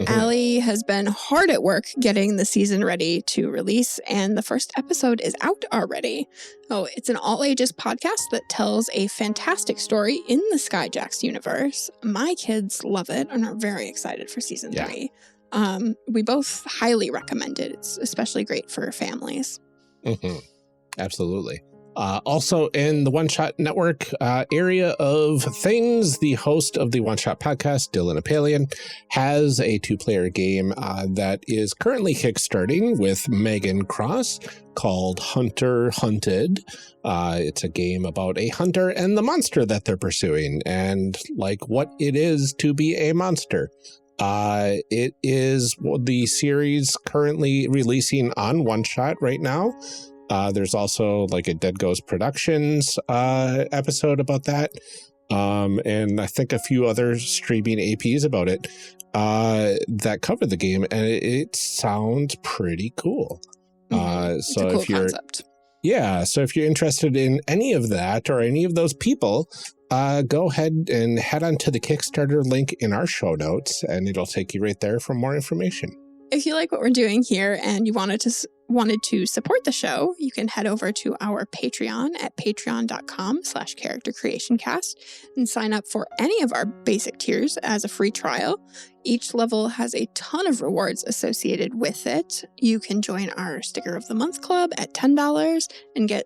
Allie has been hard at work getting the season ready to release, and the first episode is out already. Oh, it's an all-ages podcast that tells a fantastic story in the Skyjacks universe. My kids love it and are very excited for Season 3. We both highly recommend it. It's especially great for families. Absolutely. Also in the One Shot Network area of things, the host of the One Shot podcast, Dillin Apelyon, has a 2-player game that is currently kickstarting with Meghan Cross called Hunter Hunted. It's a game about a hunter and the monster that they're pursuing and like what it is to be a monster. It is the series currently releasing on One Shot right now. There's also like a Dead Ghost Productions episode about that. And I think a few other streaming APs about it that cover the game. And it sounds pretty cool. It's a cool concept. Yeah. So if you're interested in any of that or any of those people, go ahead and head on to the Kickstarter link in our show notes and it'll take you right there for more information. If you like what we're doing here and you wanted to support the show, you can head over to our Patreon at patreon.com/charactercreationcast and sign up for any of our basic tiers as a free trial. Each level has a ton of rewards associated with it. You can join our Sticker of the Month Club at $10 and get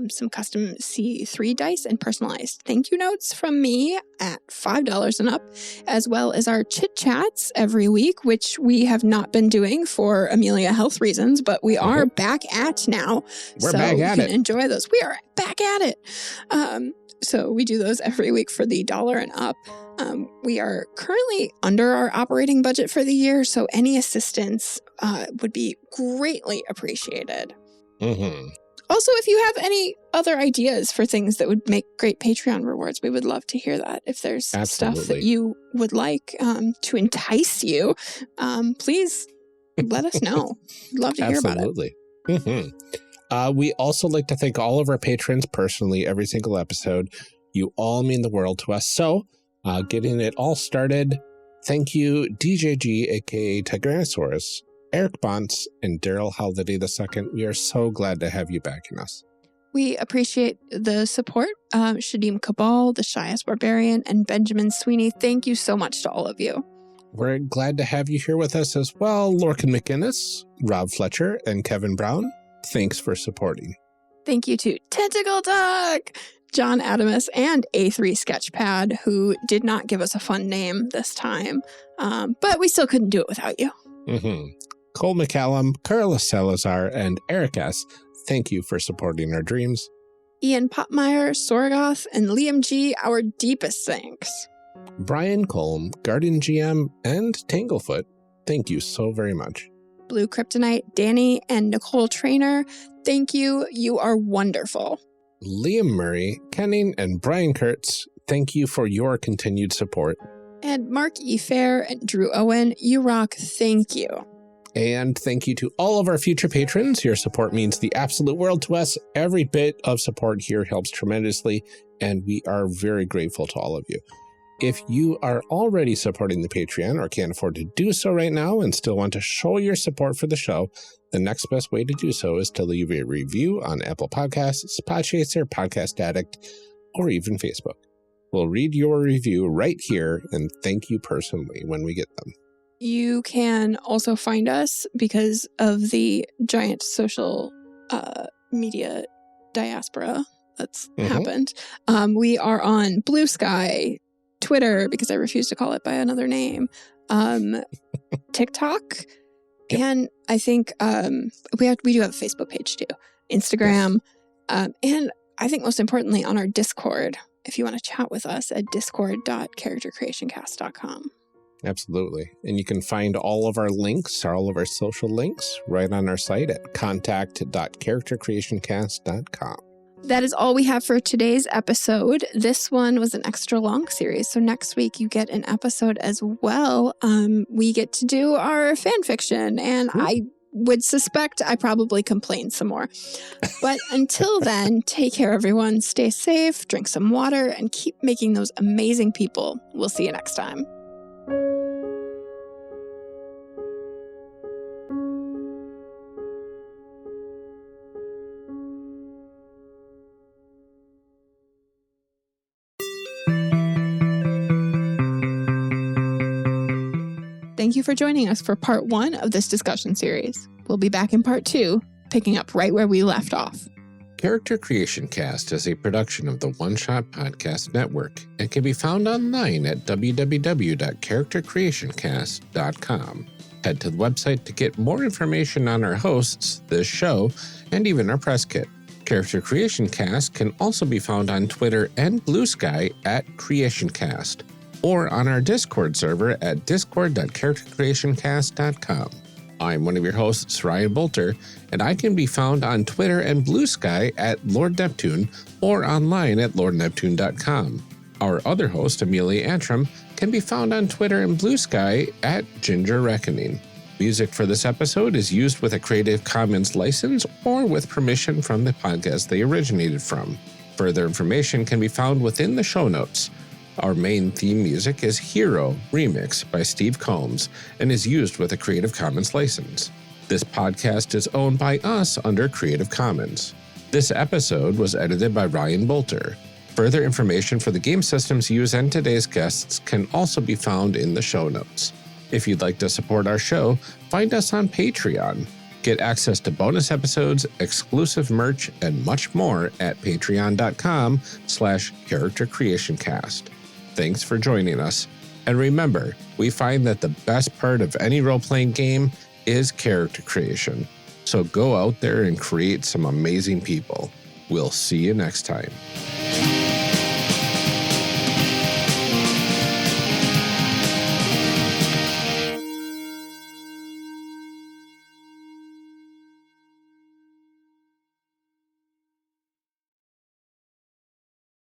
some custom C3 dice and personalized thank you notes from me at $5 and up, as well as our chit chats every week, which we have not been doing for Amelia health reasons, but we are back at now. We're back at it. Enjoy those. We are back at it. So we do those every week for the $1 and up. We are currently under our operating budget for the year, so any assistance would be greatly appreciated. Also, if you have any other ideas for things that would make great Patreon rewards, we would love to hear that. If there's stuff that you would like to entice you, please let us know. We'd love to hear about it. We also like to thank all of our patrons personally every single episode. You all mean the world to us. So, getting it all started, thank you, DJG, aka Tigranosaurus, Eric Bonts, and Daryl Haldity II. We are so glad to have you backing us. We appreciate the support. Shadim Cabal, the Shyest Barbarian, and Benjamin Sweeney. Thank you so much to all of you. We're glad to have you here with us as well. Lorcan McGinnis, Rob Fletcher, and Kevin Brown. Thanks for supporting. Thank you to Tentacle Duck, John Adamus, and A3 Sketchpad, who did not give us a fun name this time, but we still couldn't do it without you. Cole McCallum, Carla Salazar, and Eric S., thank you for supporting our dreams. Ian Popmeyer, Sorgoth, and Liam G., our deepest thanks. Brian Colm, Garden GM, and Tanglefoot, thank you so very much. Blue Kryptonite, Danny, and Nicole Trainer. Thank you. You are wonderful. Liam Murray, Kenning, and Brian Kurtz, thank you for your continued support. And Mark E. Fair and Drew Owen, you rock. Thank you. And thank you to all of our future patrons. Your support means the absolute world to us. Every bit of support here helps tremendously, and we are very grateful to all of you. If you are already supporting the Patreon or can't afford to do so right now and still want to show your support for the show, the next best way to do so is to leave a review on Apple Podcasts, Podchaser, Podcast Addict, or even Facebook. We'll read your review right here and thank you personally when we get them. You can also find us because of the giant social media diaspora that's happened. We are on Blue Sky, Twitter, because I refuse to call it by another name, TikTok, and I think we do have a Facebook page too, Instagram, and I think most importantly on our Discord, if you want to chat with us at discord.charactercreationcast.com. Absolutely. And you can find all of our links, all of our social links, right on our site at contact.charactercreationcast.com. That is all we have for today's episode. This one was an extra long series, so next week you get an episode as well. We get to do our fan fiction, and I would suspect I probably complain some more. But until then, take care, everyone. Stay safe, drink some water, and keep making those amazing people. We'll see you next time. Thank you for joining us for part 1 of this discussion series. We'll be back in part 2, picking up right where we left off. Character Creation Cast is a production of the One Shot Podcast Network and can be found online at www.charactercreationcast.com. Head to the website to get more information on our hosts, this show, and even our press kit. Character Creation Cast can also be found on Twitter and Blue Sky at CreationCast, or on our Discord server at discord.charactercreationcast.com. I'm one of your hosts, Ryan Bolter, and I can be found on Twitter and Blue Sky at Lord Neptune or online at lordneptune.com. Our other host, Amelia Antrim, can be found on Twitter and Blue Sky at Ginger Reckoning. Music for this episode is used with a Creative Commons license or with permission from the podcast they originated from. Further information can be found within the show notes. Our main theme music is Hero Remix by Steve Combs and is used with a Creative Commons license. This podcast is owned by us under Creative Commons. This episode was edited by Ryan Bolter. Further information for the game systems used and today's guests can also be found in the show notes. If you'd like to support our show, find us on Patreon. Get access to bonus episodes, exclusive merch, and much more at patreon.com/charactercreationcast. Thanks for joining us. And remember, we find that the best part of any role-playing game is character creation. So go out there and create some amazing people. We'll see you next time.